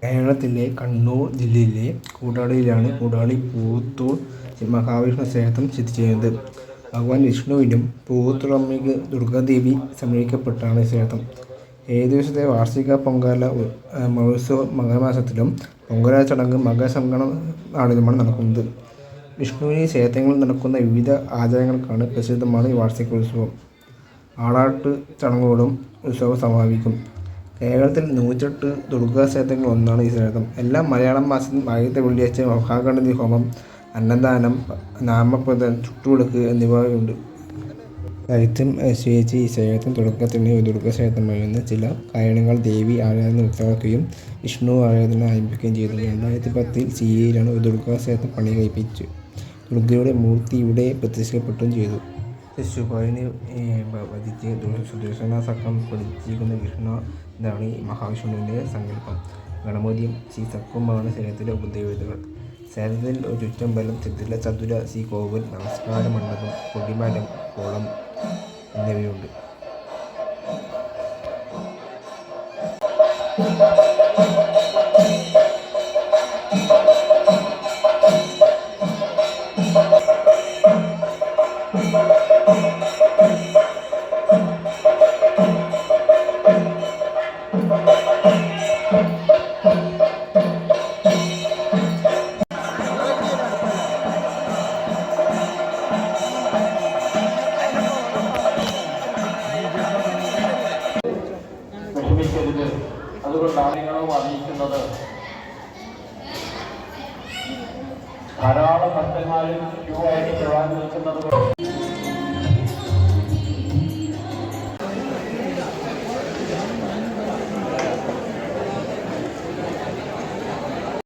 കേരളത്തിലെ കണ്ണൂർ ജില്ലയിലെ കൂടാളിയിലാണ് കൂടാളി പൂവത്തൂർ മഹാവിഷ്ണു ക്ഷേത്രം സ്ഥിതി ചെയ്യുന്നത്. ഭഗവാൻ വിഷ്ണുവിനും പൂവത്തൂർ ദുർഗാദേവി സമർപ്പിക്കപ്പെട്ടാണ് ക്ഷേത്രം. 7 ദിവസത്തെ വാർഷിക പൊങ്കാല മഹോത്സവം മകരമാസത്തിലും പൊങ്കാല ചടങ്ങ് മകരസംക്രമണത്തിലുമാണ് നടക്കുന്നത്. വിഷ്ണുവിന് ക്ഷേത്രങ്ങളിൽ നടക്കുന്ന വിവിധ ആചാരങ്ങൾക്കാണ് പ്രസിദ്ധമാണ് ഈ വാർഷികോത്സവം. ആറാട്ട് ചടങ്ങുകളും ഉത്സവം സമാപിക്കും. കേരളത്തിൽ 108 ദുർഗാക്ഷേത്രങ്ങളിൽ ഒന്നാണ് ഈ ക്ഷേത്രം. എല്ലാ മലയാളം മാസത്തിലും ആദ്യത്തെ വെള്ളിയാഴ്ച മഹാഗണപതി ഹോമം, അന്നദാനം, നാമപ്രദം, ചുട്ടുവിളക്ക് എന്നിവയുണ്ട്. ചരിത്രം അനുസരിച്ച് ഈ ക്ഷേത്രം തുടക്കത്തിൽ ഒരു ദുർഗാക്ഷേത്രമായിരുന്നു. ചില കാരണങ്ങൾ ദേവി ആരാധന നിർത്തലാക്കുകയും വിഷ്ണു ആരാധന ആരംഭിക്കുകയും ചെയ്തു. 2010 CEയിലാണ് ഒരു ദുർഗാക്ഷേത്രം പണി കഴിപ്പിച്ചു. ദുർഗയുടെ മൂർത്തി ഇവിടെ പ്രതിഷ്ഠിക്കപ്പെടുകയും ചെയ്തു. ശിശുപാലിനെ വധിച്ച് സുദർശന ചക്രം പിടിച്ചിരിക്കുന്ന വിഷ്ണു എന്നാണ് ഈ മഹാവിഷ്ണുവിൻ്റെ സങ്കല്പം. ഗണപതിയും ശ്രീചക്രവുമാണ് ക്ഷേത്രത്തിലെ ഉപദേവതകൾ. ക്ഷേത്രത്തിൽ ഒരു ചുറ്റമ്പലം, ചതുര ശ്രീകോവിൽ, നമസ്കാര മണ്ഡപം, കൊടിമരം, കുളം എന്നിവയുണ്ട്. അതുകൊണ്ടാണ് നിങ്ങളും അറിയിക്കുന്നത്. ധാരാളം ഭക്തന്മാരും ക്യൂ ആയിട്ട് തൊഴാൻ നിൽക്കുന്നത്.